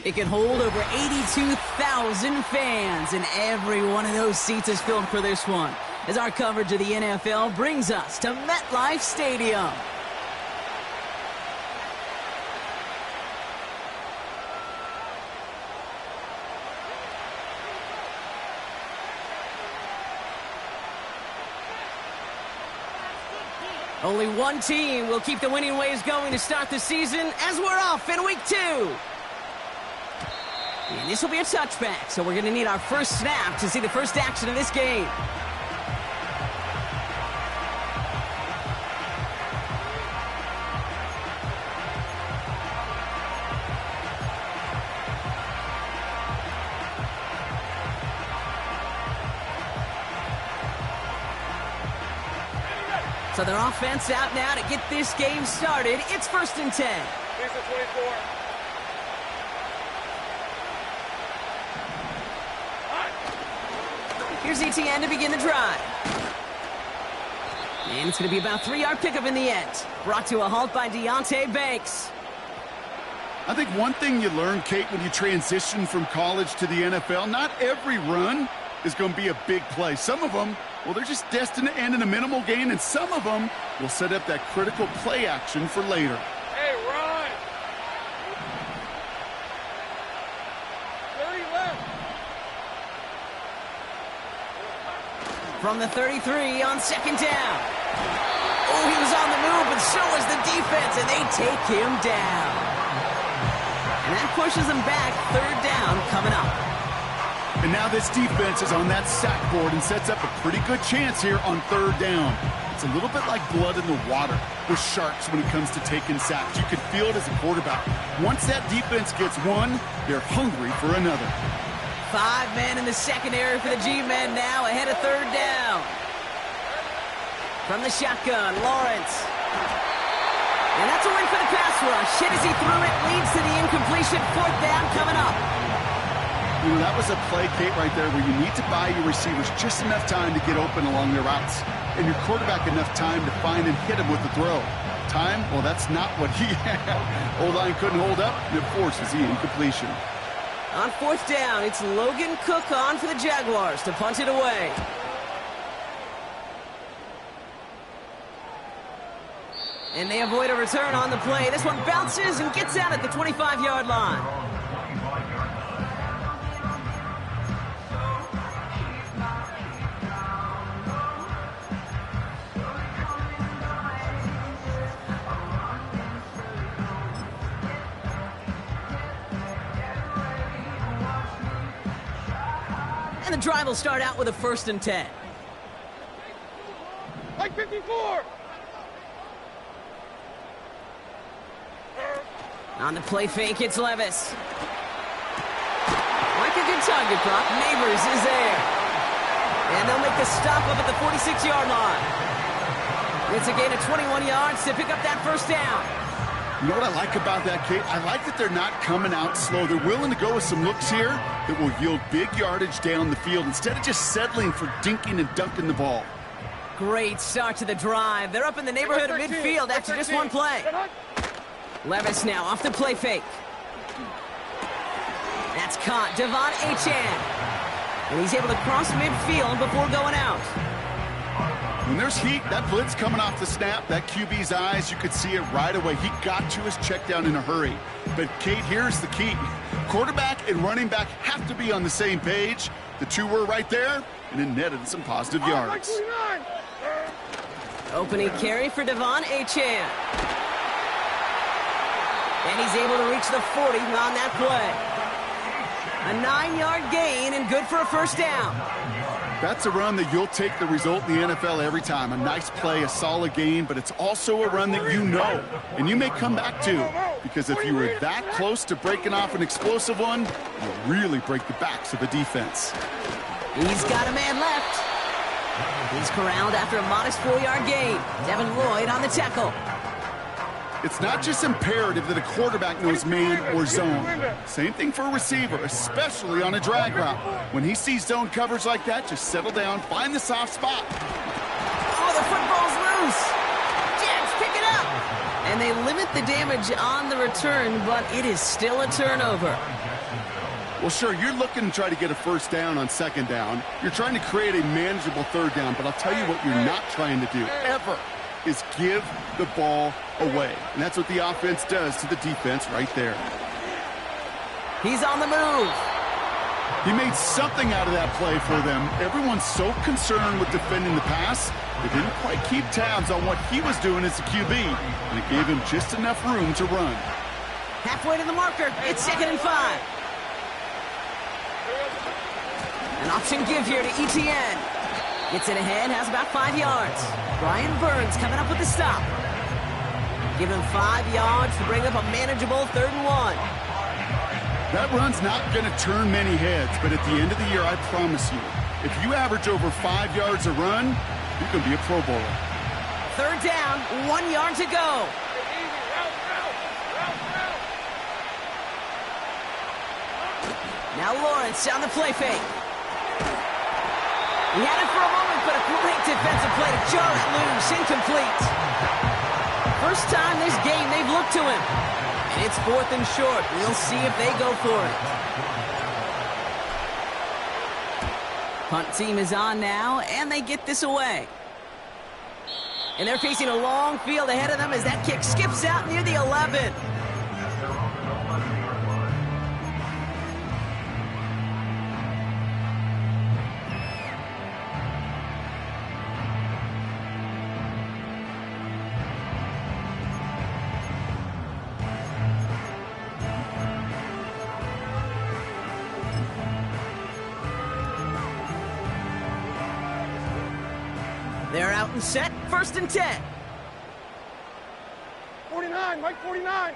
It can hold over 82,000 fans, and every one of those seats is filled for this one, as our coverage of the NFL brings us to MetLife Stadium. Only one team will keep the winning ways going to start the season, as we're off in week 2. And this will be a touchback, so we're going to need our first snap to see the first action of this game. So their offense out now to get this game started. It's 1st and 10. Here's the 24. Here's ETN to begin the drive. And it's going to be about 3-yard pickup in the end. Brought to a halt by Deonte Banks. I think one thing you learn, Kate, when you transition from college to the NFL, not every run is going to be a big play. Some of them, well, they're just destined to end in a minimal gain, and some of them will set up that critical play action for later. Hey, run! 30 left. From the 33 on 2nd down. Oh, he was on the move, but so was the defense, and they take him down. And that pushes them back. 3rd down coming up. And now this defense is on that sack board and sets up a pretty good chance here on 3rd down. It's a little bit like blood in the water with Sharks when it comes to taking sacks. You can feel it as a quarterback. Once that defense gets one, they're hungry for another. 5 men in the secondary for the G-men now ahead of 3rd down. From the shotgun, Lawrence. And that's a win for the pass rush. Hit as he threw it, leads to the incompletion. 4th down coming up. You know, that was a play, Kate, right there where you need to buy your receivers just enough time to get open along their routes, and your quarterback enough time to find and hit him with the throw. Time? Well, that's not what he had. O-line couldn't hold up, and it forces the incompletion. On 4th down, it's Logan Cook on for the Jaguars to punt it away. And they avoid a return on the play. This one bounces and gets out at the 25-yard line. And the drive will start out with a 1st and 10. Like 54. On the play fake, it's Levis. Like a good target prop, Neighbors is there. And they'll make the stop up at the 46-yard line. It's a gain of 21 yards to pick up that 1st down. You know what I like about that, Kate? I like that they're not coming out slow. They're willing to go with some looks here that will yield big yardage down the field instead of just settling for dinking and dunking the ball. Great start to the drive. They're up in the neighborhood of midfield after just one play. Levis now off the play fake. That's caught. Devon Achane. And he's able to cross midfield before going out. When there's heat, that blitz coming off the snap, that QB's eyes, you could see it right away. He got to his check down in a hurry. But, Kate, here's the key. Quarterback and running back have to be on the same page. The two were right there, and it netted some positive yards. Opening carry for Devon Achane. And he's able to reach the 40 on that play. A 9-yard gain and good for a 1st down. That's a run that you'll take the result in the NFL every time. A nice play, a solid gain, but it's also a run that you know, and you may come back to, because if you were that close to breaking off an explosive one, you'll really break the backs of a defense. He's got a man left. He's corralled after a modest 4-yard gain. Devin Lloyd on the tackle. It's not just imperative that a quarterback knows man or zone. Same thing for a receiver, especially on a drag route. When he sees zone coverage like that, just settle down, find the soft spot. Oh, the football's loose. Jets pick it up. And they limit the damage on the return, but it is still a turnover. Well, sure, you're looking to try to get a first down on second down. You're trying to create a manageable third down, but I'll tell you what you're not trying to do, ever, is give the ball away. And that's what the offense does to the defense right there. He's on the move. He made something out of that play for them. Everyone's so concerned with defending the pass, they didn't quite keep tabs on what he was doing as a QB, and it gave him just enough room to run. Halfway to the marker. It's 2nd and 5. An option give here to Etienne. Gets it ahead, has about 5 yards. Brian Burns coming up with the stop. Give him 5 yards to bring up a manageable 3rd and 1. That run's not going to turn many heads, but at the end of the year, I promise you, if you average over 5 yards a run, you can be a Pro Bowler. 3rd down, 1 yard to go. Now Lawrence on the play fake. He had it for a moment, but a great defensive play to jar it loose. Incomplete. First time this game they've looked to him. And it's 4th and short. We'll see if they go for it. Punt team is on now, and they get this away. And they're facing a long field ahead of them as that kick skips out near the 11. They're out and set. 1st and 10. 49, Mike 49.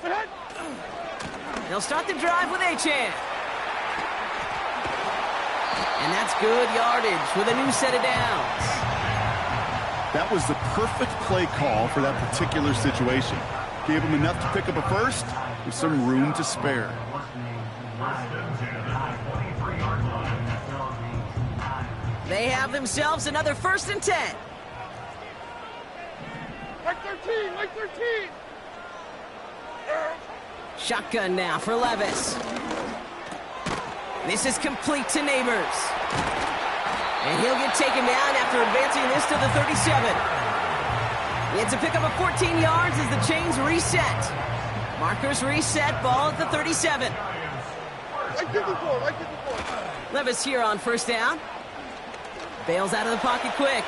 Ahead. They'll start the drive with Achane. And that's good yardage with a new set of downs. That was the perfect play call for that particular situation. Gave him enough to pick up a first with some room to spare. They have themselves another 1st and 10. Mike 13, Mike 13. Shotgun now for Levis. This is complete to Neighbors. And he'll get taken down after advancing this to the 37. It's a pickup of 14 yards as the chains reset. Markers reset, ball at the 37. Mike 54, Mike 54. Levis here on 1st down. Bails out of the pocket quick.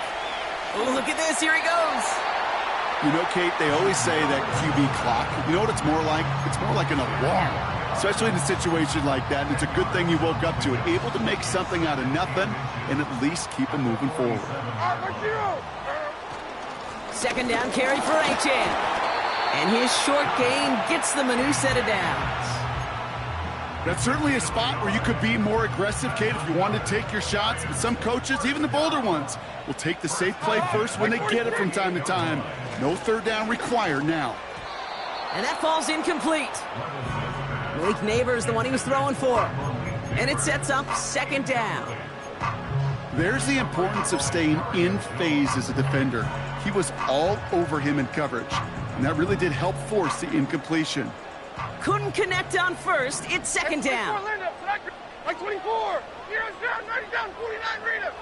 Oh, look at this. Here he goes. You know, Kate, they always say that QB clock. You know what it's more like? It's more like an alarm, especially in a situation like that. And it's a good thing you woke up to it, able to make something out of nothing and at least keep them moving forward. Mike 0. 2nd down carry for Achane. And his short gain gets them a new set of downs. That's certainly a spot where you could be more aggressive, Kate, if you want to take your shots. But some coaches, even the bolder ones, will take the safe play first when they get it from time to time. No 3rd down required now. And that falls incomplete. Malik Neighbors, the one he was throwing for. And it sets up 2nd down. There's the importance of staying in phase as a defender. He was all over him in coverage, and that really did help force the incompletion. Couldn't connect on 1st. It's 2nd down. Mike 24. Heroes down, ready down, 49, read him.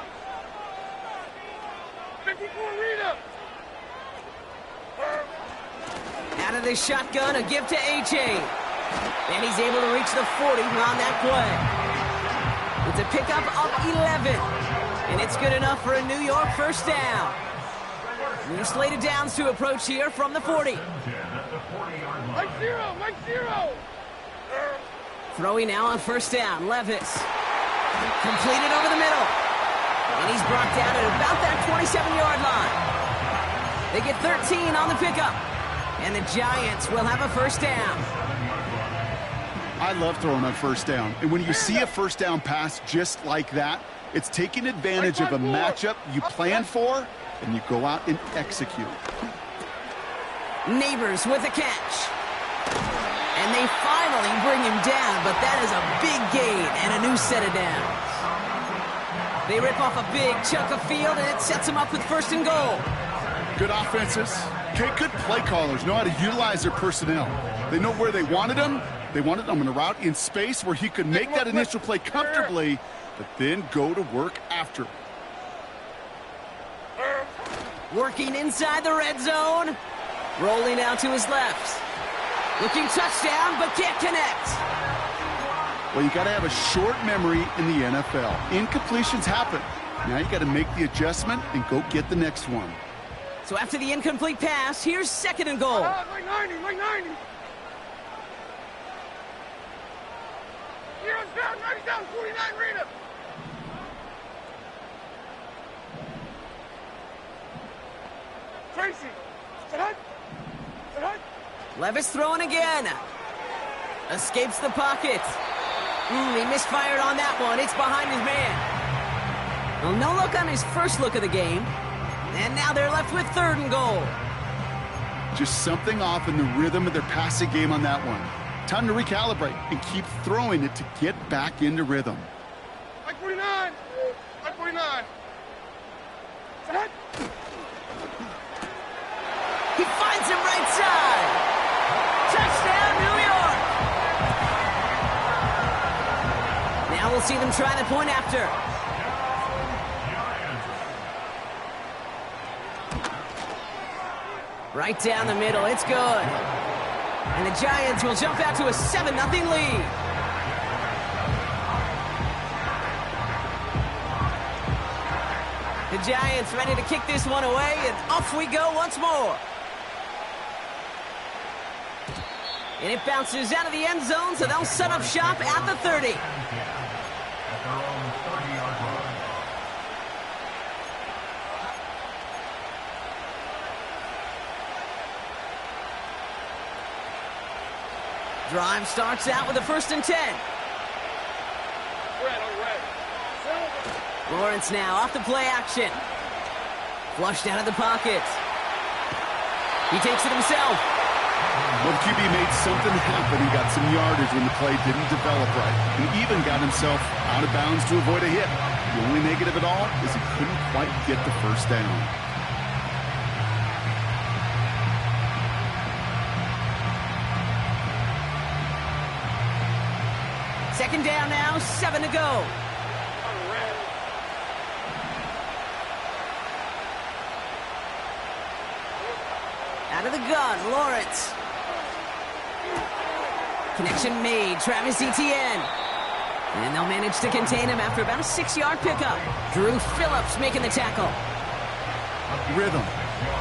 54, read him. Out of the shotgun, a give to Achane. And he's able to reach the 40 on that play. It's a pickup of 11. And it's good enough for a New York 1st down. New slate of downs to approach here from the 40. Mike 0, Mike 0. Throwing now on 1st down. Levis. Completed over the middle. And he's brought down at about that 27-yard line. They get 13 on the pickup. And the Giants will have a 1st down. I love throwing on 1st down. And when you see a 1st down pass just like that, it's taking advantage of a matchup you planned for, and you go out and execute. Neighbors with a catch. And they finally bring him down, but that is a big gain and a new set of downs. They rip off a big chunk of field, and it sets them up with 1st and goal. Good offenses, Okay, good play callers know how to utilize their personnel. They know where they wanted him. They wanted him in a route in space where he could make that initial play comfortably, but then go to work after. Working inside the red zone. Rolling out to his left. Looking touchdown, but can't connect. Well, you got to have a short memory in the NFL. Incompletions happen. Now you got to make the adjustment and go get the next one. So after the incomplete pass, here's 2nd and goal. Like 90, like 90. Heroes down, 90 down, 49, read him. Tracy, sit Levis throwing again. Escapes the pocket. He misfired on that one. It's behind his man. Well, no look on his first look of the game. And now they're left with 3rd and goal. Just something off in the rhythm of their passing game on that one. Time to recalibrate and keep throwing it to get back into rhythm. Like 49, like 49. Set. He finds him right side. Touchdown, New York. Now we'll see them try the point after. Right down the middle, it's good. And the Giants will jump out to a 7-0 lead. The Giants ready to kick this one away, and off we go once more. And it bounces out of the end zone, so they'll set up shop at the 30. Drive starts out with a 1st and 10. Lawrence now off the play action. Flushed out of the pocket. He takes it himself. Well, the QB made something happen. He got some yardage when the play didn't develop right. He even got himself out of bounds to avoid a hit. The only negative at all is he couldn't quite get the 1st down. Second down now, 7 to go. Out of the gun, Lawrence. Connection made, Travis Etienne. And they'll manage to contain him after about a 6-yard pickup. Drew Phillips making the tackle. Rhythm.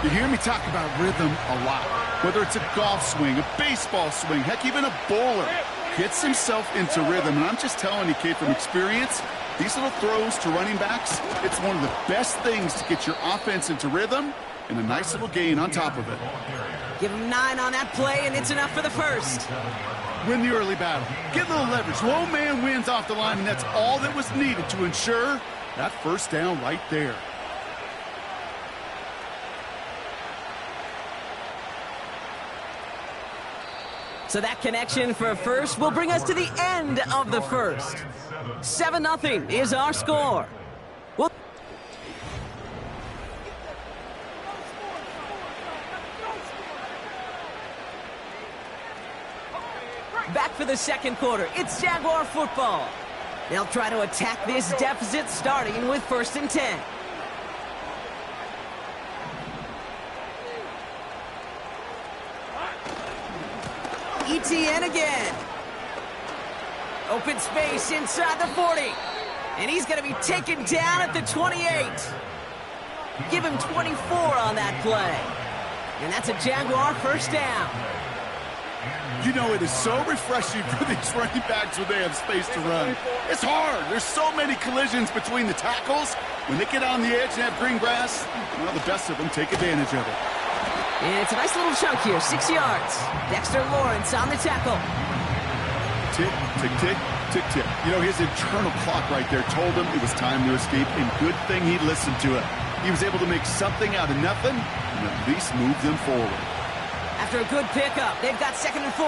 You hear me talk about rhythm a lot. Whether it's a golf swing, a baseball swing, heck, even a bowler. Gets himself into rhythm, and I'm just telling you, kid, from experience, these little throws to running backs, it's one of the best things to get your offense into rhythm and a nice little gain on top of it. Give him 9 on that play, and it's enough for the 1st. Win the early battle. Get a little leverage. Low man wins off the line, and that's all that was needed to ensure that 1st down right there. So that connection for a 1st will bring us to the end of the 1st. 7-0 is our score. Well, back for the 2nd quarter. It's Jaguar football. They'll try to attack this deficit starting with 1st and 10. Etienne again. Open space inside the 40. And he's going to be taken down at the 28. Give him 24 on that play. And that's a Jaguar 1st down. You know, it is so refreshing for these running backs when they have space to run. It's hard. There's so many collisions between the tackles. When they get on the edge and have green grass, well, the best of them take advantage of it. And it's a nice little chunk here, 6 yards. Dexter Lawrence on the tackle. Tick, tick, tick, tick, tick. You know, his internal clock right there told him it was time to escape, and good thing he listened to it. He was able to make something out of nothing and at least move them forward. After a good pickup, they've got 2nd and 4.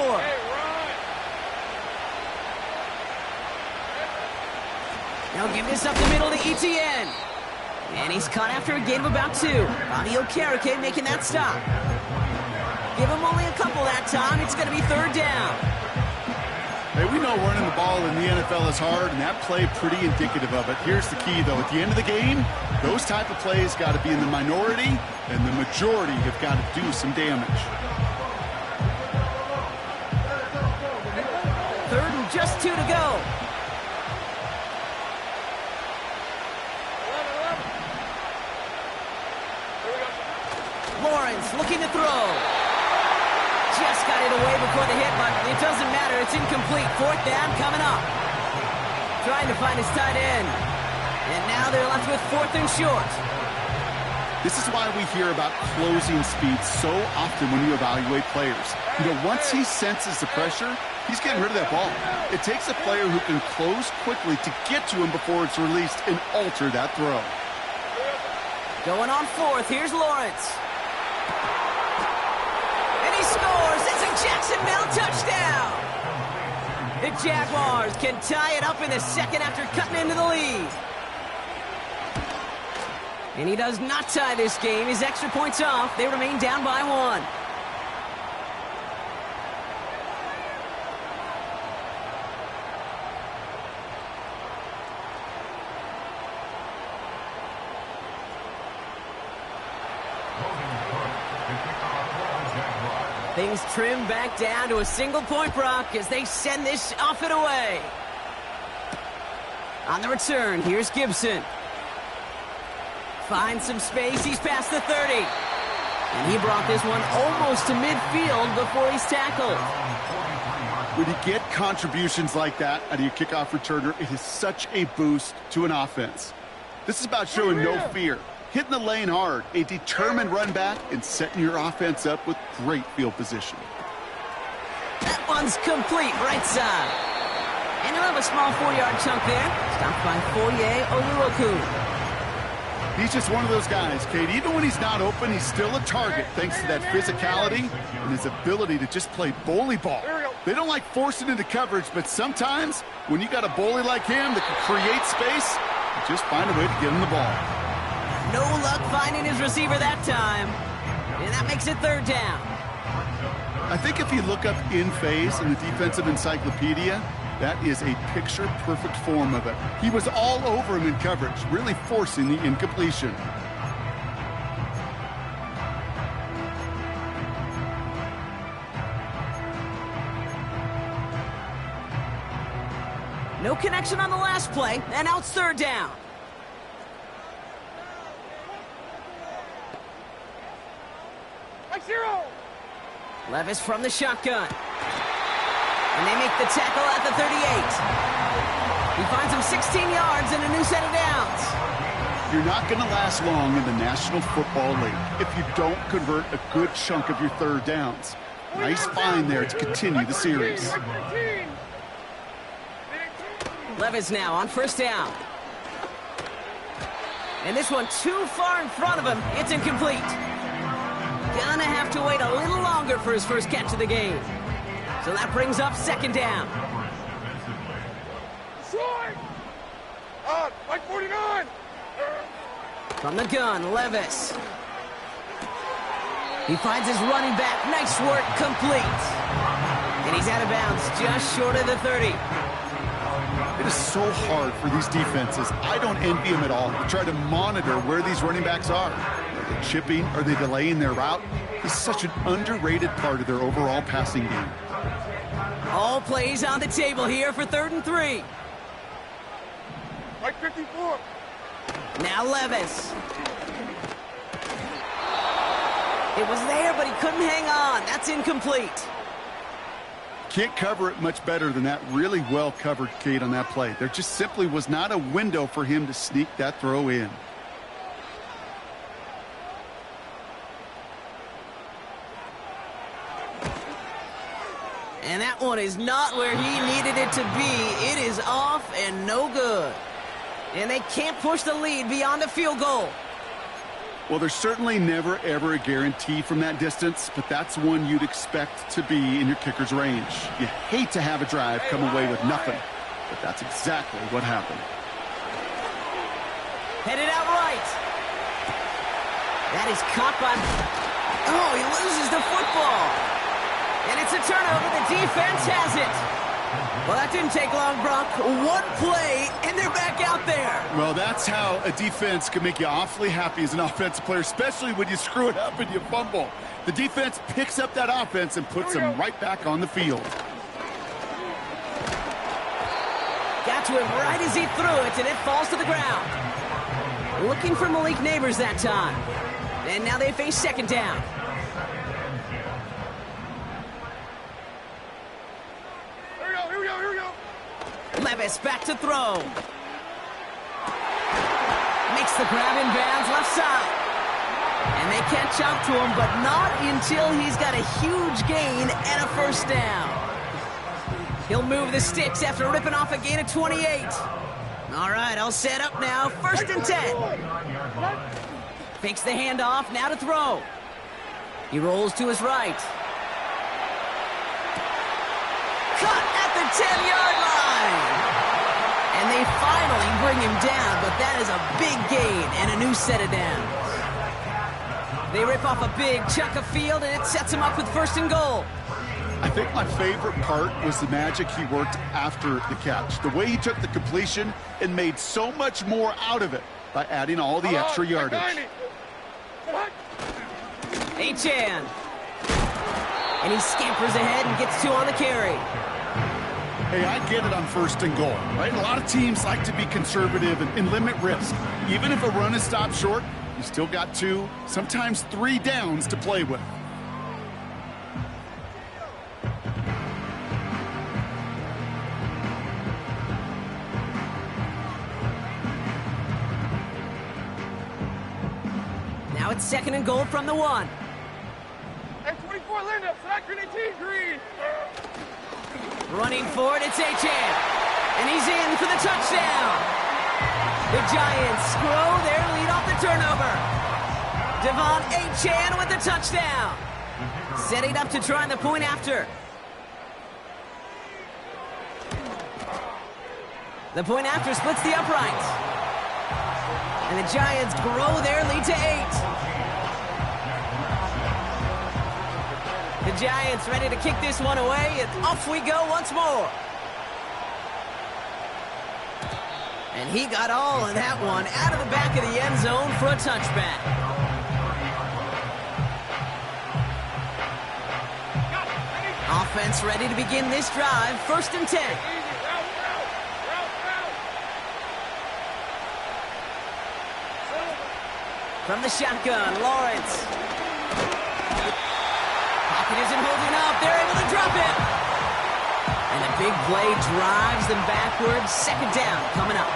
They'll give this up the middle to Etienne. And he's caught after a gain of about 2. Bobby Okereke making that stop. Give him only a couple that time. It's going to be third down. Hey, we know running the ball in the NFL is hard, and that play pretty indicative of it. Here's the key, though. At the end of the game, those type of plays got to be in the minority, and the majority have got to do some damage. Third and just 2 to go. Lawrence looking to throw. Just got it away before the hit, but it doesn't matter. It's incomplete. Fourth down coming up. Trying to find his tight end. And now they're left with 4th and short. This is why we hear about closing speed so often when you evaluate players. You know, once he senses the pressure, he's getting rid of that ball. It takes a player who can close quickly to get to him before it's released and alter that throw. Going on 4th. Here's Lawrence. And he scores. It's a Jacksonville touchdown. The Jaguars can tie it up in the second after cutting into the lead. And he does not tie this game. His extra points off. They remain down by 1. Things trim back down to a single-point Brock as they send this off and away. On the return, here's Gibson. Finds some space. He's past the 30. And he brought this one almost to midfield before he's tackled. When you get contributions like that out of your kickoff returner, it is such a boost to an offense. This is about showing no fear, hitting the lane hard, a determined run back, and setting your offense up with great field position. That one's complete, right side. And he'll have a small 4-yard chunk there. Stopped by Foye Oluokun. He's just one of those guys, Kate. Even when he's not open, he's still a target thanks to that physicality and his ability to just play bully ball. They don't like forcing into coverage, but sometimes when you got a bully like him that can create space, you just find a way to get him the ball. No luck finding his receiver that time. And that makes it third down. I think if you look up in phase in the defensive encyclopedia, that is a picture-perfect form of it. He was all over him in coverage, really forcing the incompletion. No connection on the last play, and now it's third down. Levis from the shotgun. And they make the tackle at the 38. He finds him 16 yards and a new set of downs. You're not going to last long in the National Football League if you don't convert a good chunk of your third downs. Nice find there to continue the series. Levis now on first down. And this one too far in front of him. It's incomplete. Gonna have to wait a little longer for his first catch of the game. So that brings up second down. Like 49. From the gun, Levis. He finds his running back. Nice work, complete. And he's out of bounds, just short of the 30. It is so hard for these defenses. I don't envy them at all to try to monitor where these running backs are. Are they chipping? Are they delaying their route? It's such an underrated part of their overall passing game. All plays on the table here for 3rd and 3. Like 54. Now Levis. It was there, but he couldn't hang on. That's incomplete. Can't cover it much better than that. Really well covered, Kate, on that play. There just simply was not a window for him to sneak that throw in. And that one is not where he needed it to be. It is off and no good. And they can't push the lead beyond a field goal. Well, there's certainly never, ever a guarantee from that distance, but that's one you'd expect to be in your kicker's range. You hate to have a drive come away with nothing, but that's exactly what happened. Headed out right. That is caught by... Oh, he loses the football. And it's a turnover. The defense has it. Well, that didn't take long, Brock. One play, and they're back out there. Well, that's how a defense can make you awfully happy as an offensive player, especially when you screw it up and you fumble. The defense picks up that offense and puts them right back on the field. Got to him right as he threw it, and it falls to the ground. Looking for Malik Neighbors that time. And now they face second down. Here we go. Levis back to throw. Makes the grab in bounds left side. And they catch up to him, but not until he's got a huge gain and a first down. He'll move the sticks after ripping off a gain of 28. All right, all set up now. First and 10. Fakes the handoff, now to throw. He rolls to his right. Cut at the 10-yard line. And they finally bring him down, but that is a big gain and a new set of downs. They rip off a big chunk of field, and it sets him up with first and goal. I think my favorite part was the magic he worked after the catch. The way he took the completion and made so much more out of it by adding all the extra yardage. Achan. And he scampers ahead and gets two on the carry. Hey, I get it on first and goal, right? A lot of teams like to be conservative and limit risk. Even if a run is stopped short, you still got 2, sometimes 3 downs to play with. Now it's second and goal from the 1. Hey, 24 Linda, select green 18, green. Running for it, it's Achan. And he's in for the touchdown. The Giants grow their lead off the turnover. Devon Achan with the touchdown. Setting up to try the point after. The point after splits the uprights. And the Giants grow their lead to 8. The Giants ready to kick this one away, and off we go once more. And he got all of that one out of the back of the end zone for a touchback. Offense ready to begin this drive, first and 10. From the shotgun, Lawrence. Pocket isn't holding up. They're able to drop it. And a big play drives them backwards. Second down coming up.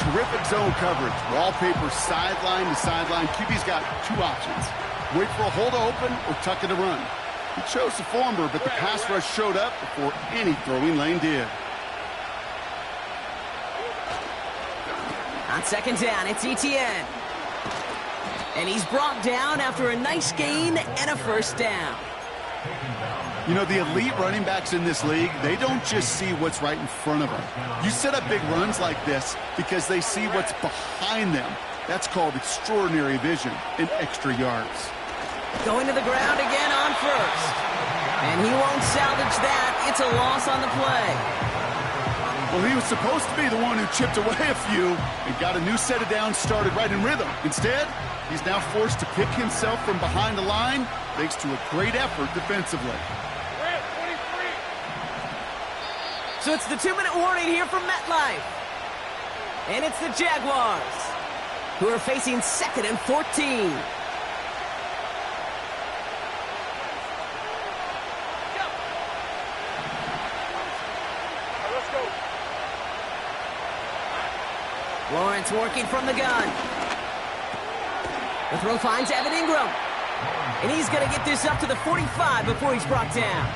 Terrific zone coverage. Wallpaper sideline to sideline. QB's got 2 options. Wait for a hole to open or tuck it to run. He chose the former, but the pass rush showed up before any throwing lane did. On second down, it's ETN. And he's brought down after a nice gain and a first down. You know, the elite running backs in this league, they don't just see what's right in front of them. You set up big runs like this because they see what's behind them. That's called extraordinary vision and extra yards. Going to the ground again on first. And he won't salvage that. It's a loss on the play. Well, he was supposed to be the one who chipped away a few and got a new set of downs started right in rhythm. Instead, he's now forced to pick himself from behind the line thanks to a great effort defensively. So it's the 2-minute warning here from MetLife. And it's the Jaguars, who are facing second and 14. Lawrence working from the gun. The throw finds Evan Ingram. And he's going to get this up to the 45 before he's brought down.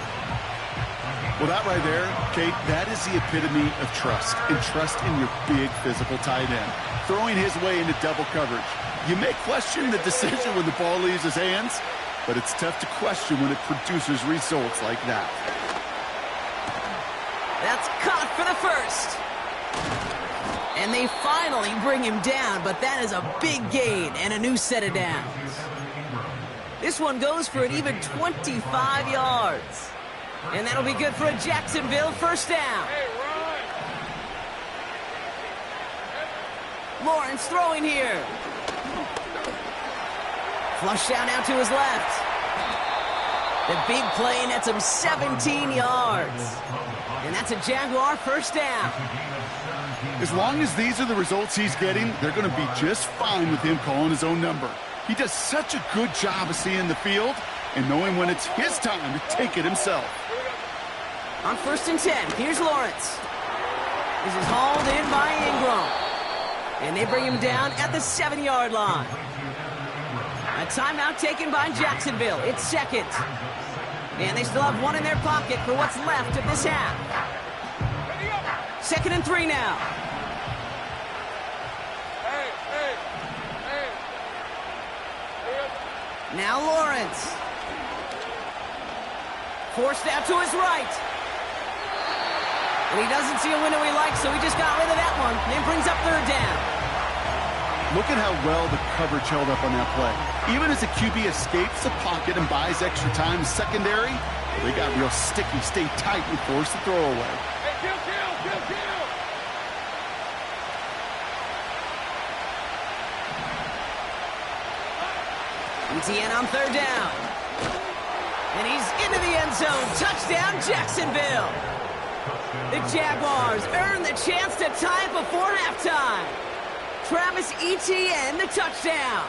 Well, that right there, Kate, that is the epitome of trust. And trust in your big physical tight end. Throwing his way into double coverage. You may question the decision when the ball leaves his hands, but it's tough to question when it produces results like that. That's caught for the first. And they finally bring him down, but that is a big gain and a new set of downs. This one goes for an even 25 yards. And that'll be good for a Jacksonville first down. Lawrence throwing here. Flush down out to his left. The big play nets him 17 yards. And that's a Jaguar first down. As long as these are the results he's getting, they're going to be just fine with him calling his own number. He does such a good job of seeing the field and knowing when it's his time to take it himself. On 1st and 10, here's Lawrence. This is hauled in by Ingram. And they bring him down at the 7-yard line. A timeout taken by Jacksonville. It's second. And they still have one in their pocket for what's left of this half. 2nd and 3 now. Now Lawrence. Forced out to his right. And he doesn't see a window he likes, so he just got rid of that one. And brings up 3rd down. Look at how well the coverage held up on that play. Even as the QB escapes the pocket and buys extra time in secondary, they got real sticky, stay tight, and force the throw away. Hey, kill! ETN on 3rd down. And he's into the end zone. Touchdown, Jacksonville. The Jaguars earn the chance to tie it before halftime. Travis Etienne, the touchdown.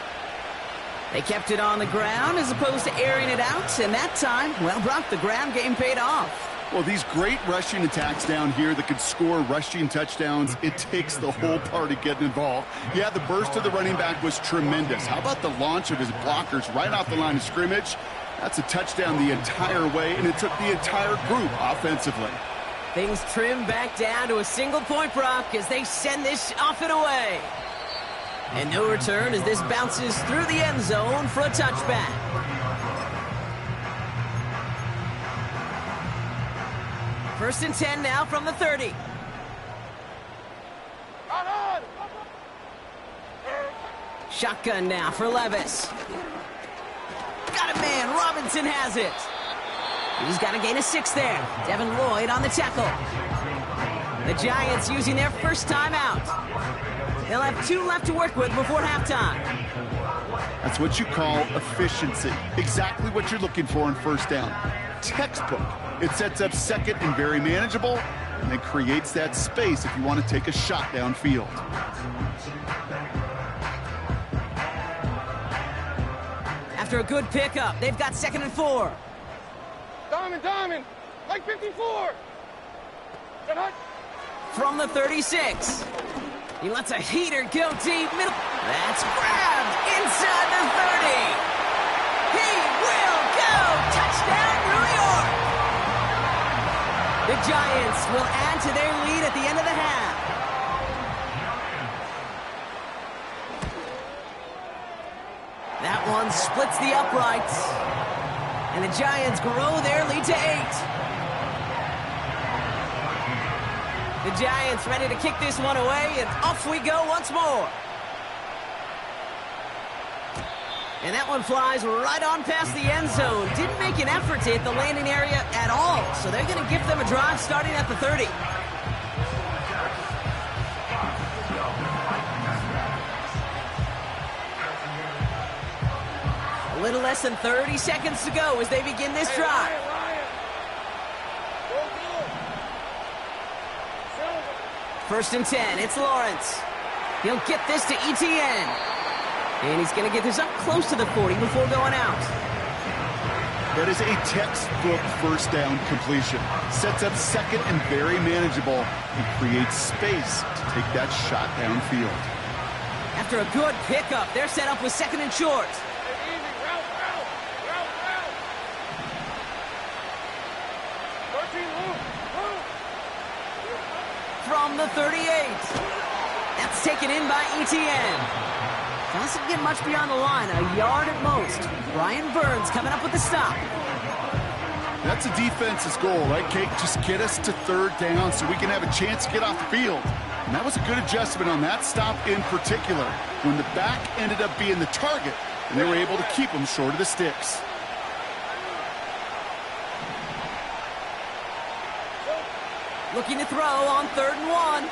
They kept it on the ground as opposed to airing it out, and that time, well, Brock, the ground game paid off. Well, these great rushing attacks down here that could score rushing touchdowns, it takes the whole party getting involved. Yeah, the burst of the running back was tremendous. How about the launch of his blockers right off the line of scrimmage? That's a touchdown the entire way, and it took the entire group offensively. Things trim back down to a single point, Brock, as they send this off and away. And no return as this bounces through the end zone for a touchback. First and 10 now from the 30. Shotgun now for Levis. Got a man. Robinson has it. He's got to gain a 6 there. Devin Lloyd on the tackle. The Giants using their first timeout. They'll have 2 left to work with before halftime. That's what you call efficiency. Exactly what you're looking for in first down. Textbook. It sets up second and very manageable, and it creates that space if you want to take a shot downfield. After a good pickup, they've got 2nd and 4. Diamond, like 54. From the 36. He lets a heater go deep middle. That's grabbed inside the 30. He will go. Touchdown, New York. The Giants will add to their lead at the end of the half. That one splits the uprights. And the Giants grow their lead to 8. The Giants ready to kick this one away, and off we go once more. And that one flies right on past the end zone. Didn't make an effort to hit the landing area at all, so they're going to give them a drive starting at the 30. A little less than 30 seconds to go as they begin this drive. First and 10, it's Lawrence. He'll get this to Etienne. And he's going to get this up close to the 40 before going out. That is a textbook first down completion. Sets up second and very manageable and creates space to take that shot downfield. After a good pickup, they're set up with 2nd and short. From the 38. That's taken in by Etienne. Doesn't get much beyond the line, a yard at most. Brian Burns coming up with the stop. That's a defense's goal, right, Kate? Just get us to 3rd down so we can have a chance to get off the field. And that was a good adjustment on that stop in particular. When the back ended up being the target, and they were able to keep him short of the sticks. Looking to throw on 3rd and 1.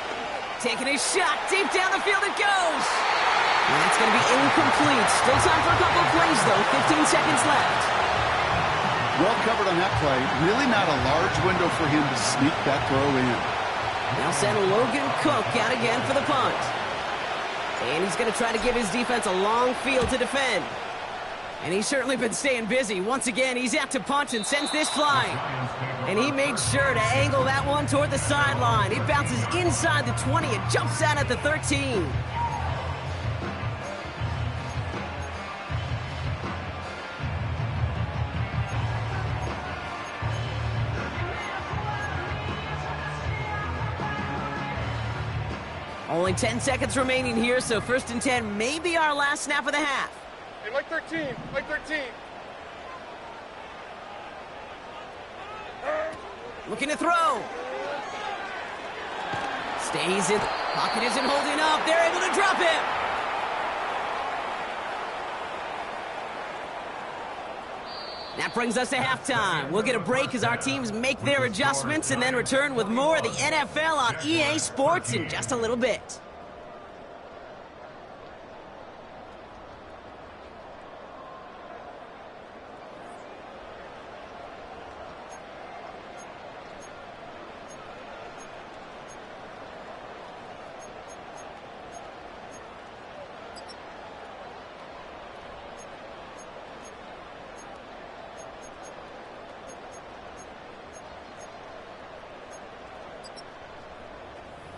Taking his shot. Deep down the field it goes. And that's going to be incomplete. Still time for a couple of plays, though. 15 seconds left. Well covered on that play. Really not a large window for him to sneak that throw in. Now send Logan Cook out again for the punt. And he's going to try to give his defense a long field to defend. And he's certainly been staying busy. Once again, he's out to punt and sends this flying. And he made sure to angle that one toward the sideline. It bounces inside the 20 and jumps out at the 13. Only 10 seconds remaining here, so 1st and 10 may be our last snap of the half. Hey, like 13, like 13. Looking to throw. Stays in. Pocket isn't holding up. They're able to drop him. That brings us to halftime. We'll get a break as our teams make their adjustments and then return with more of the NFL on EA Sports in just a little bit.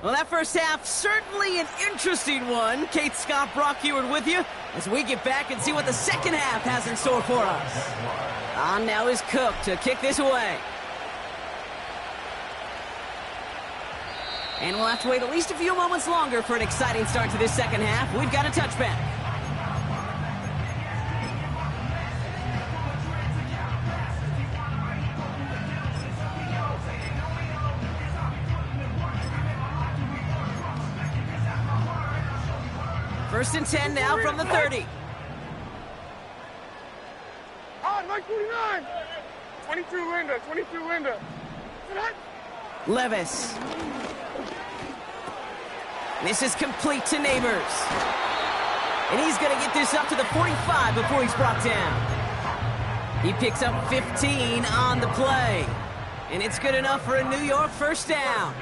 Well, that first half, certainly an interesting one. Kate Scott, Brock Heward with you as we get back and see what the second half has in store for us. On now is Cook to kick this away. And we'll have to wait at least a few moments longer for an exciting start to this second half. We've got a touchback. First and 10 now from the 30. On, Mike 49. 22 Linda, 22 Linda. Levis. This is complete to Neighbors. And he's going to get this up to the 45 before he's brought down. He picks up 15 on the play. And it's good enough for a New York first down.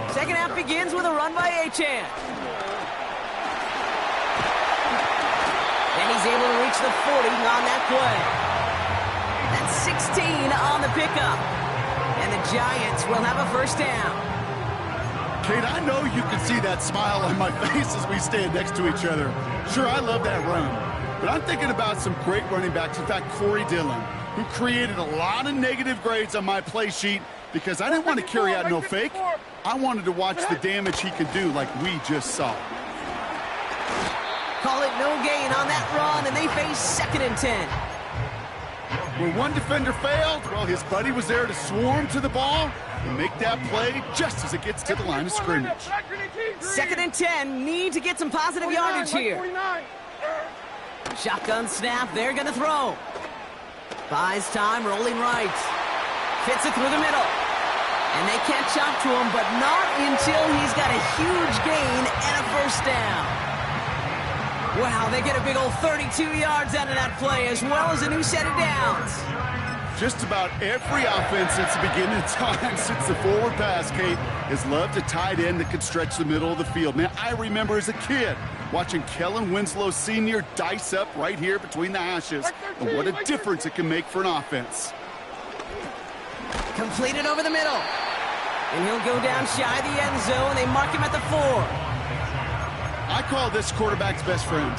Second half begins with a run by Achane. And he's able to reach the 40 on that play. That's 16 on the pickup. And the Giants will have a first down. Kate, I know you can see that smile on my face as we stand next to each other. Sure, I love that run. But I'm thinking about some great running backs. In fact, Corey Dillon, who created a lot of negative grades on my play sheet because I didn't want to carry out no fake. I wanted to watch the damage he could do like we just saw. Call it no gain on that run, and they face 2nd and 10. Where one defender failed, well, his buddy was there to swarm to the ball and make that play just as it gets to the line of scrimmage. 2nd and 10, need to get some positive yardage here. Shotgun snap, they're going to throw. Buys time, rolling right. Fits it through the middle. And they can't chop to him, but not until he's got a huge gain and a first down. Wow, they get a big old 32 yards out of that play, as well as a new set of downs. Just about every offense since the beginning of time, since the forward pass, Kate, has loved a tight end that could stretch the middle of the field. Man, I remember as a kid watching Kellen Winslow Sr. dice up right here between the hashes. And what a difference it can make for an offense. Completed over the middle. And he'll go down shy of the end zone, and they mark him at the 4. I call this quarterback's best friend.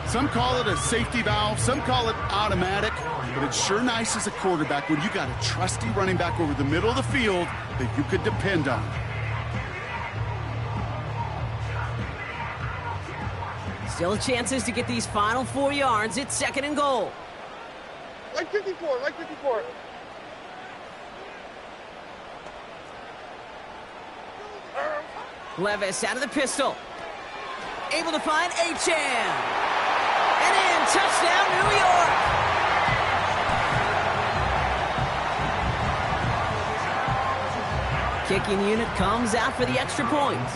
Some call it a safety valve, some call it automatic, but it's sure nice as a quarterback when you got a trusty running back over the middle of the field that you could depend on. Still chances to get these final 4 yards. It's 2nd and goal. Like 54, like 54. Levis out of the pistol. able to find Achane. And in, touchdown, New York. Kicking unit comes out for the extra point.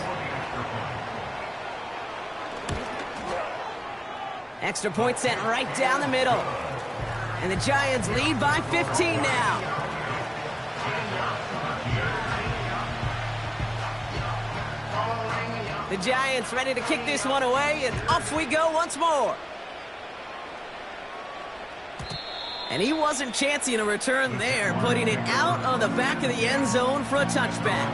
Extra point sent right down the middle. And the Giants lead by 15 now. The Giants ready to kick this one away, and off we go once more. And he wasn't chancing a return there, putting it out on the back of the end zone for a touchback.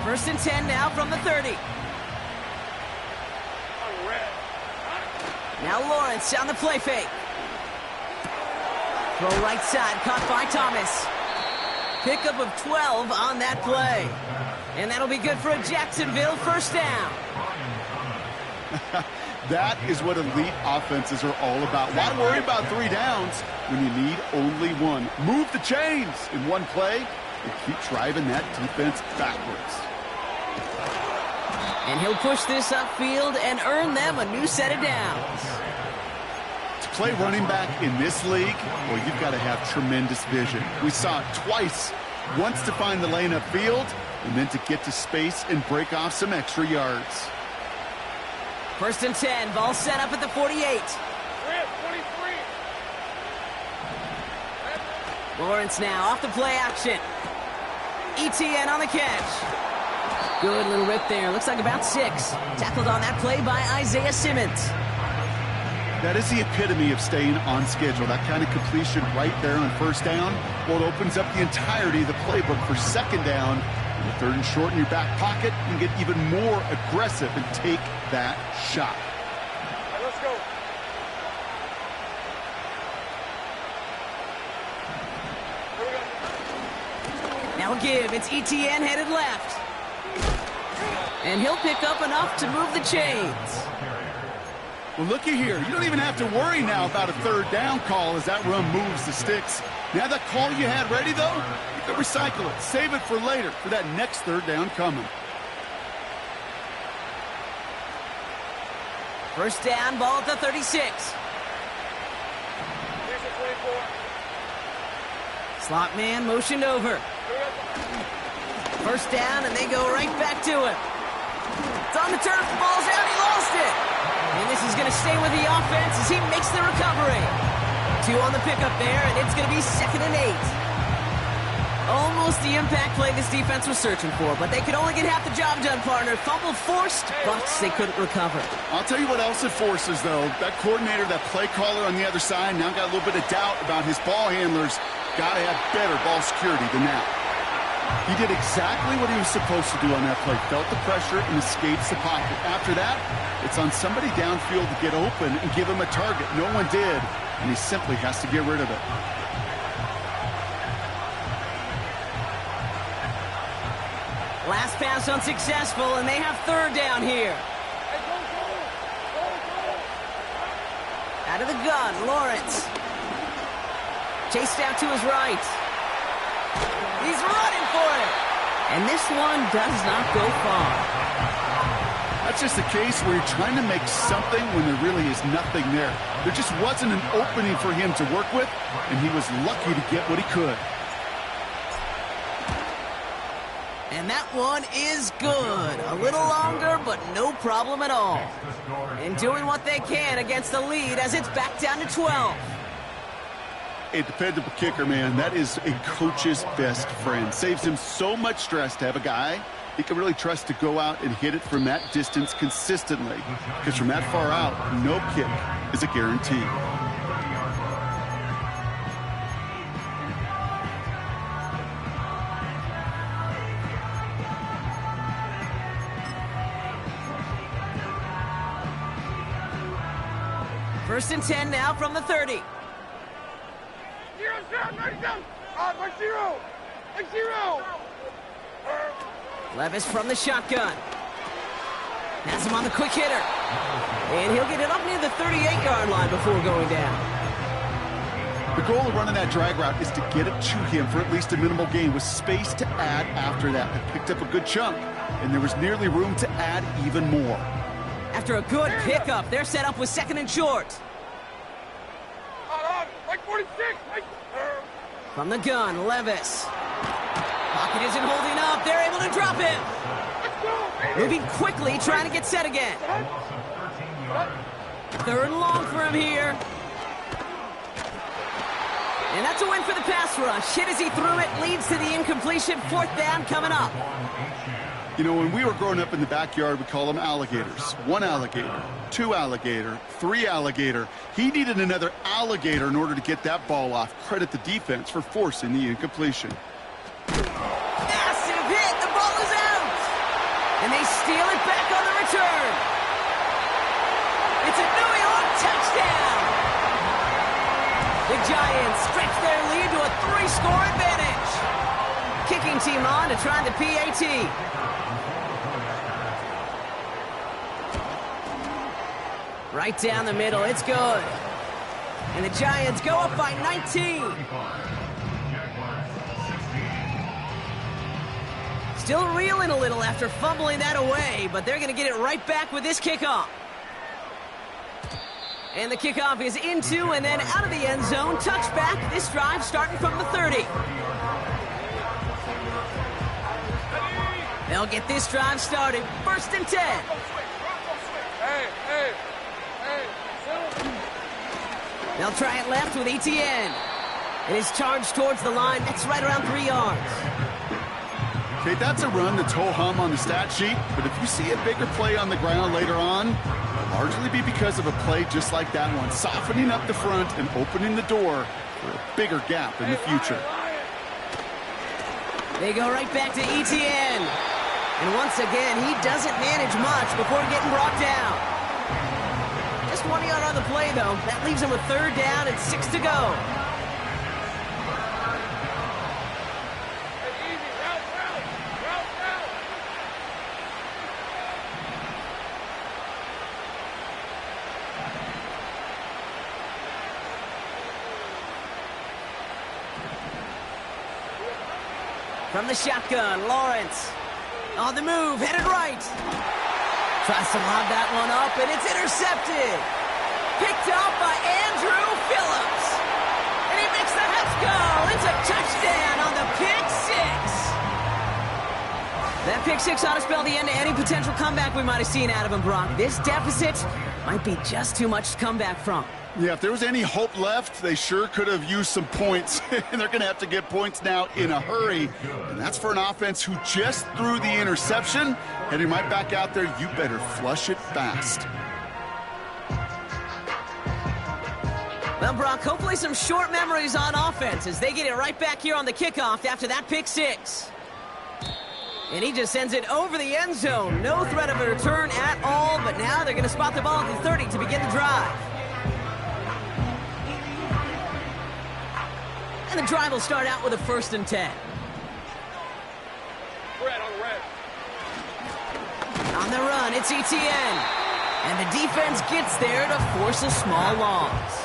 First and 10 now from the 30. Now Lawrence on the play fake. Throw right side, caught by Thomas. Pickup of 12 on that play. And that'll be good for a Jacksonville first down. That is what elite offenses are all about. Why worry about 3 downs when you need only one? Move the chains in one play and keep driving that defense backwards. And he'll push this upfield and earn them a new set of downs. To play running back in this league, well, you've got to have tremendous vision. We saw it twice. Once to find the lane upfield, and then to get to space and break off some extra yards. First and 10, ball set up at the 48. Lawrence now off the play action. ETN on the catch. Good little rip there. Looks like about 6. Tackled on that play by Isaiah Simmons. That is the epitome of staying on schedule. That kind of completion right there on first down. Well, it opens up the entirety of the playbook for second down. And the 3rd and short in your back pocket, you can get even more aggressive and take that shot. All right, let's go. Here we go. Now a give. It's ETN headed left. And he'll pick up enough to move the chains. Well, looky here. You don't even have to worry now about a 3rd down call as that run moves the sticks. Now that call you had ready, though, you can recycle it. Save it for later for that next 3rd down coming. First down, ball at the 36. Slot man motioned over. First down, and they go right back to him. It's on the turf, the ball's out, he lost it. And this is going to stay with the offense as he makes the recovery. 2 on the pickup there, and it's going to be 2nd and 8. Almost the impact play this defense was searching for, but they could only get half the job done, partner. Fumble forced, but they couldn't recover. I'll tell you what else it forces, though. That coordinator, that play caller on the other side, now got a little bit of doubt about his ball handlers. Got to have better ball security than that. He did exactly what he was supposed to do on that play. Felt the pressure and escapes the pocket. After that, it's on somebody downfield to get open and give him a target. No one did, and he simply has to get rid of it. Last pass unsuccessful, and they have 3rd down here. Out of the gun, Lawrence. Chased out to his right. He's running for it. And this one does not go far. That's just a case where you're trying to make something when there really is nothing there. There just wasn't an opening for him to work with, and he was lucky to get what he could. And that one is good. A little longer, but no problem at all. And doing what they can against the lead as it's back down to 12. A dependable kicker, man, that is a coach's best friend. Saves him so much stress to have a guy he can really trust to go out and hit it from that distance consistently. Because from that far out, no kick is a guarantee. First and 10 now from the 30. 0, 90 down. By 0. By 0. Levis from the shotgun. Has him on the quick hitter. And he'll get it up near the 38-yard line before going down. The goal of running that drag route is to get it to him for at least a minimal gain with space to add after that. They picked up a good chunk, and there was nearly room to add even more. After a good pickup, they're set up with 2nd and short. Like 46. From the gun, Levis. Pocket isn't holding up. They're able to drop him. Moving quickly, trying to get set again. 3rd and long for him here. And that's a win for the pass rush. Hit as he threw it, leads to the incompletion. 4th down coming up. You know, when we were growing up in the backyard, we call them alligators. 1 alligator, 2 alligator, 3 alligator. He needed another alligator in order to get that ball off. Credit the defense for forcing the incompletion. Massive hit. The ball is out. And they steal it back on the return. It's a New York touchdown. The Giants stretch their lead to a 3-score advantage. Kicking team on to try the PAT. Right down the middle, it's good. And the Giants go up by 19. Still reeling a little after fumbling that away, but they're going to get it right back with this kickoff. And the kickoff is into and then out of the end zone. Touchback, this drive starting from the 30. They'll get this drive started. 1st and 10. They'll try it left with Etienne. It is charged towards the line. That's right around 3 yards. Okay, that's a run that's ho-hum on the stat sheet, but if you see a bigger play on the ground later on, it'll largely be because of a play just like that one, softening up the front and opening the door for a bigger gap in the future. They go right back to Etienne. And once again, he doesn't manage much before getting brought down. Just 1 yard on the play, though. That leaves him with 3rd down and 6 to go. From the shotgun, Lawrence. On the move, headed right. Tries to lob that one up, and it's intercepted. Picked up by Andrew Phillips. And he makes the Hets go. It's a touchdown on the pick six. That pick six ought to spell the end to any potential comeback we might have seen out of him, Brock. This deficit might be just too much to come back from. Yeah, if there was any hope left, they sure could have used some points. And they're going to have to get points now in a hurry. And that's for an offense who just threw the interception. Heading right back out there, you better flush it fast. Well, Brock, hopefully some short memories on offense as they get it right back here on the kickoff after that pick six. And he just sends it over the end zone. No threat of a return at all, but now they're going to spot the ball at the 30 to begin the drive. And the drive will start out with a 1st and 10. Red on the red. On the run, it's Etienne. And the defense gets there to force a small loss.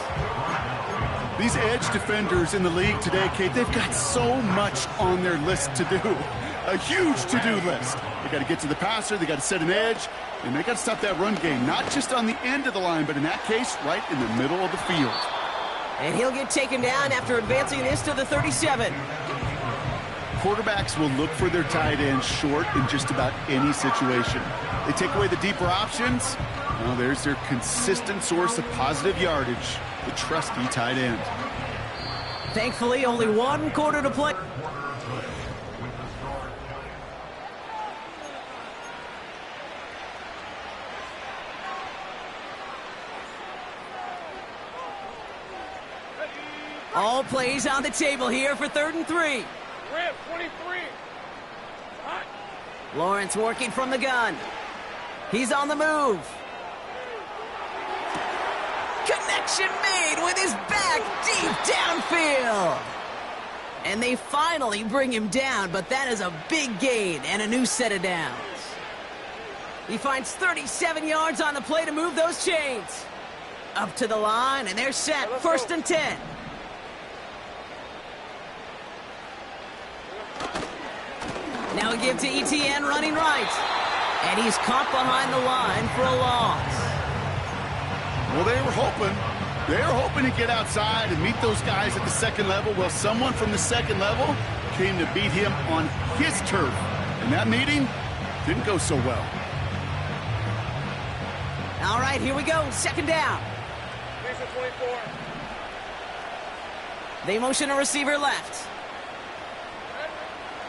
These edge defenders in the league today, Kate, they've got so much on their list to do. A huge to-do list. They got to get to the passer, they got to set an edge, and they got to stop that run game, not just on the end of the line, but in that case, right in the middle of the field. And he'll get taken down after advancing this to the 37. Quarterbacks will look for their tight ends short in just about any situation. They take away the deeper options. Well, there's their consistent source of positive yardage, the trusty tight end. Thankfully, only 1 quarter to play. All plays on the table here for 3rd and 3. Red 23. Hot. Lawrence working from the gun. He's on the move. Connection made with his back deep downfield. And they finally bring him down, but that is a big gain and a new set of downs. He finds 37 yards on the play to move those chains. Up to the line, and they're set. 1st and 10. Now a give to ETN running right. And he's caught behind the line for a loss. Well, they were hoping to get outside and meet those guys at the second level. Well, someone from the second level came to beat him on his turf. And that meeting didn't go so well. All right, here we go. Second down. 24. They motion a receiver left.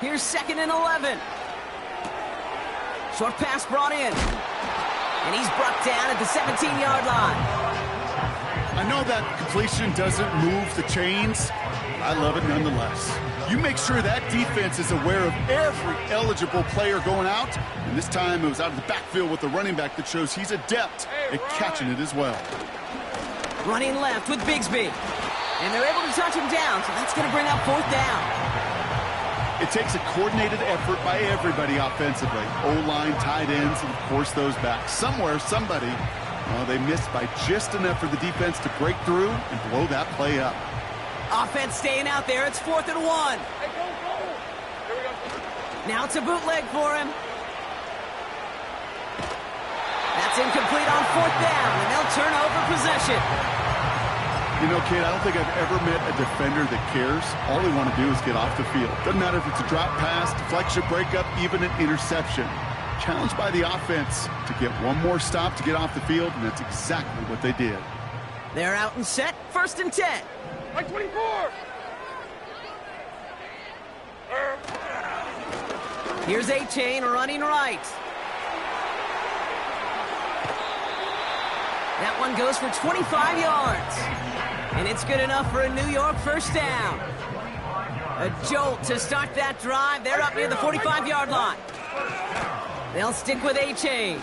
Here's 2nd and 11. Short pass brought in. And he's brought down at the 17-yard line. I know that completion doesn't move the chains. I love it nonetheless. You make sure that defense is aware of every eligible player going out. And this time it was out of the backfield with the running back that shows he's adept at catching it as well. Running left with Bigsby. And they're able to touch him down, so that's going to bring up 4th down. It takes a coordinated effort by everybody offensively. O-line, tight ends, and of course those backs. Somewhere, somebody, well, they missed by just enough for the defense to break through and blow that play up. Offense staying out there. It's 4th and 1. Hey, go! Here we go. Now it's a bootleg for him. That's incomplete on 4th down, and they'll turn over possession. You know, kid, I don't think I've ever met a defender that cares. All they want to do is get off the field. Doesn't matter if it's a drop pass, deflection, breakup, even an interception. Challenged by the offense to get one more stop to get off the field, and that's exactly what they did. They're out and set. 1st and 10. Like 24. Here's A-Chain running right. That one goes for 25 yards. And it's good enough for a New York 1st down. A jolt to start that drive. They're up near the 45-yard line. They'll stick with A-Chain.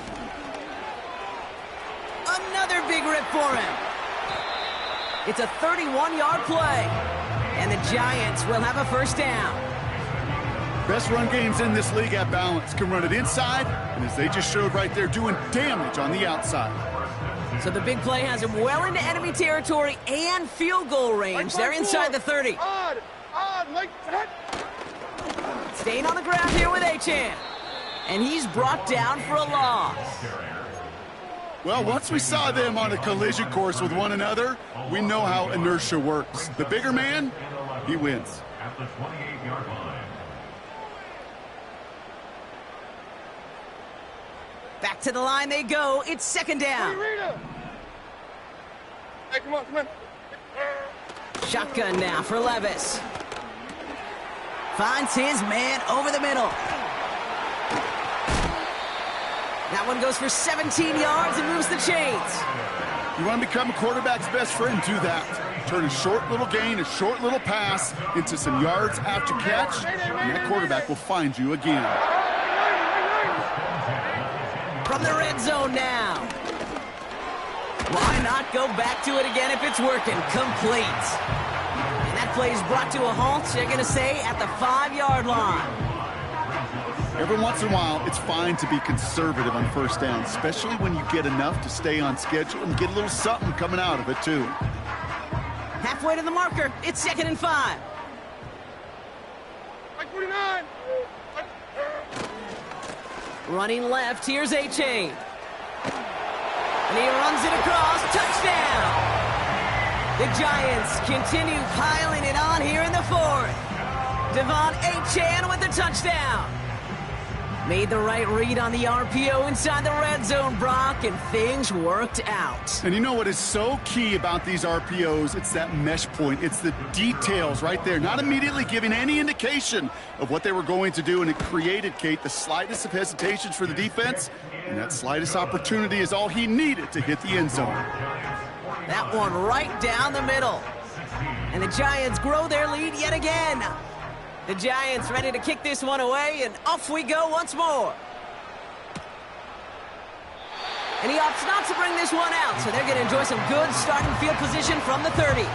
Another big rip for him. It's a 31-yard play. And the Giants will have a 1st down. Best run games in this league at balance. Can run it inside, and as they just showed right there, doing damage on the outside. So the big play has him well into enemy territory and field goal range. They're inside the 30. Odd, like that. Staying on the ground here with A-Chan. And he's brought down for a loss. Well, once we saw them on a collision course with one another, we know how inertia works. The bigger man, he wins. At the 28-yard line. Back to the line they go. It's 2nd down. Hey, come on. Shotgun now for Levis. Finds his man over the middle. That one goes for 17 yards and moves the chains. You want to become a quarterback's best friend, do that. Turn a short little gain, a short little pass into some yards after catch, and that quarterback will find you again. From the red zone now. Why not go back to it again if it's working? Complete. And that play is brought to a halt, they're going to say, at the 5-yard line. Every once in a while, it's fine to be conservative on 1st down, especially when you get enough to stay on schedule and get a little something coming out of it, too. Halfway to the marker. It's 2nd and 5. Like 49. Running left, here's A-Chain. And he runs it across, touchdown! The Giants continue piling it on here in the 4th. Devon A-Chan with the touchdown. Made the right read on the RPO inside the red zone, Brock, and things worked out. And you know what is so key about these RPOs? It's that mesh point. It's the details right there, not immediately giving any indication of what they were going to do, and it created, Kate, the slightest of hesitations for the defense, and that slightest opportunity is all he needed to hit the end zone. That one right down the middle. And the Giants grow their lead yet again. The Giants ready to kick this one away, and off we go once more. And he opts not to bring this one out, so they're going to enjoy some good starting field position from the 30.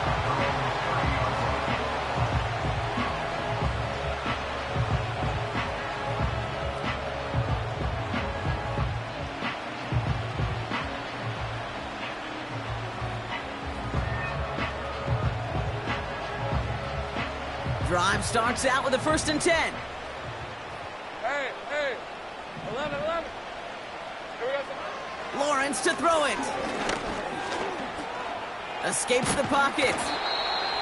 Drive starts out with a 1st and 10. Lawrence to throw it. Escapes the pocket.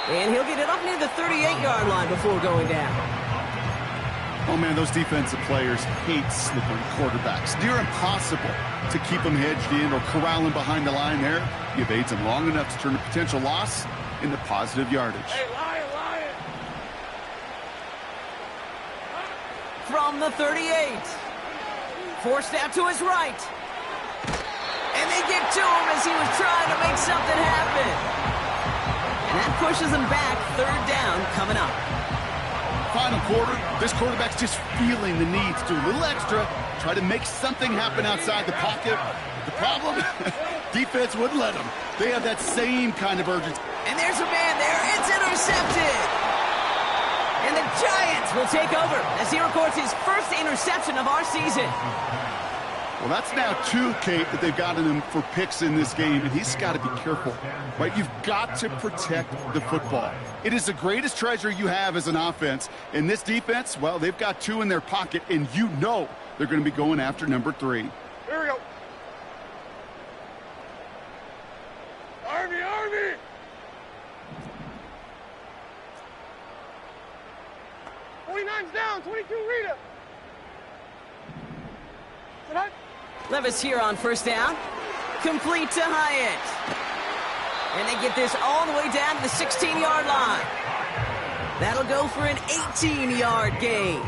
And he'll get it up near the 38-yard line before going down. Oh, man, those defensive players hate slippery quarterbacks. Near impossible to keep them hedged in or corralling behind the line there. He evades them long enough to turn a potential loss into positive yardage. Hey, Lion! From the 38. Forced out to his right. And they get to him as he was trying to make something happen. And that pushes him back. Third down coming up. Final quarter, this quarterback's just feeling the need to do a little extra, try to make something happen outside the pocket. The problem, defense wouldn't let him. They have that same kind of urgency. And there's a man there. It's intercepted. And the Giants will take over as he records his first interception of our season. Well, that's now 2, Kate, that they've gotten him for picks in this game, and he's got to be careful, right? You've got to protect the football. It is the greatest treasure you have as an offense. And this defense, well, they've got 2 in their pocket, and you know they're going to be going after number 3. Here we go. Army! 29's down, 22, Rita. Levis here on first down. Complete to Hyatt. And they get this all the way down to the 16-yard line. That'll go for an 18-yard gain.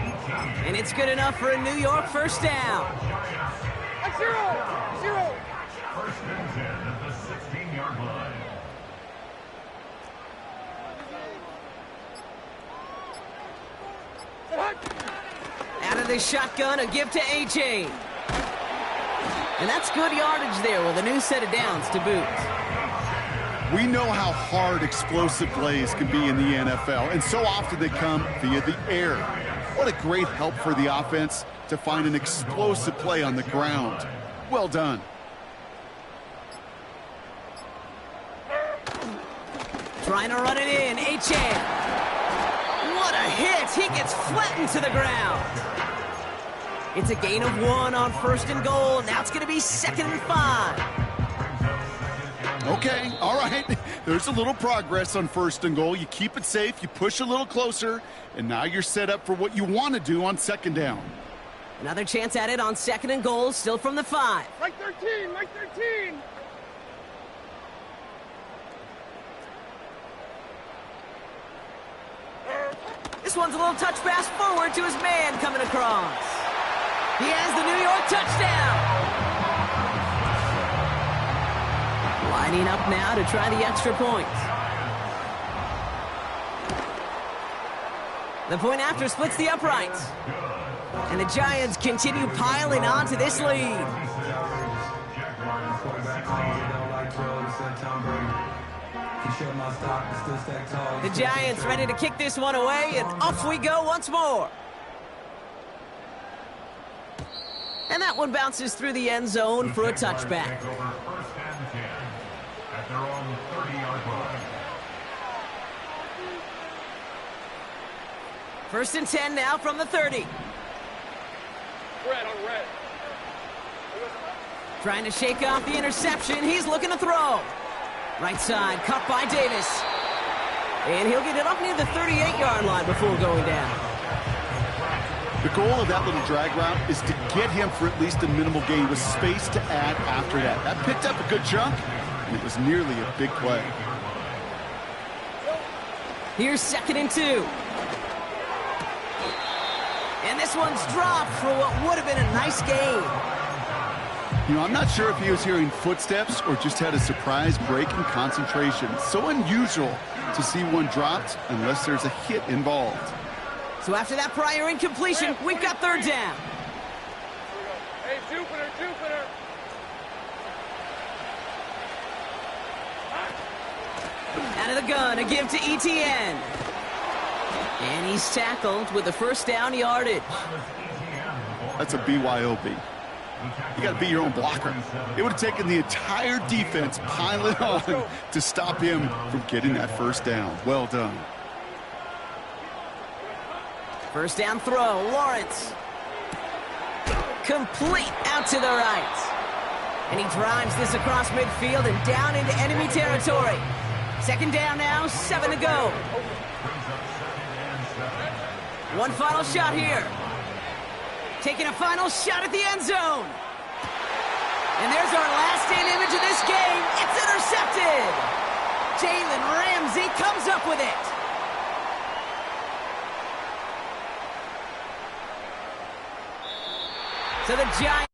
And it's good enough for a New York first down. That's 0. First and 10 at the 16-yard line. Out of the shotgun, a give to A.J. And that's good yardage there with a new set of downs to boot. We know how hard explosive plays can be in the NFL, and so often they come via the air. What a great help for the offense to find an explosive play on the ground. Well done. Trying to run it in, A-Chan. What a hit! He gets flattened to the ground. It's a gain of 1 on first and goal. Now it's going to be 2nd and 5. Okay, all right. There's a little progress on first and goal. You keep it safe, you push a little closer, and now you're set up for what you want to do on 2nd down. Another chance at it on 2nd and goal, still from the 5. Mike 13, Mike 13. This one's a little touch pass forward to his man coming across. He has the New York touchdown. Lining up now to try the extra point. The point after splits the uprights. And the Giants continue piling on to this lead. The Giants ready to kick this one away, and off we go once more. And that one bounces through the end zone for a touchback. First and 10 at their own 30-yard line. First and 10 now from the 30. Red on red. Trying to shake off the interception. He's looking to throw. Right side, cut by Davis. And he'll get it up near the 38-yard line before going down. The goal of that little drag route is to get him for at least a minimal gain with space to add after that. That picked up a good chunk, and it was nearly a big play. Here's 2nd and 2. And this one's dropped for what would have been a nice gain. You know, I'm not sure if he was hearing footsteps or just had a surprise break in concentration. So unusual to see one dropped unless there's a hit involved. So after that prior incompletion, we've got 3rd down. Hey, Jupiter. Out of the gun, a give to ETN. And he's tackled with the first down yardage. That's a BYOB. You got to be your own blocker. It would have taken the entire defense piling on to stop him from getting that first down. Well done. First down throw, Lawrence. Complete out to the right. And he drives this across midfield and down into enemy territory. Second down now, 7 to go. One final shot here. Taking a final shot at the end zone. And there's our last-stand image of this game. It's intercepted. Jalen Ramsey comes up with it. So the Giants...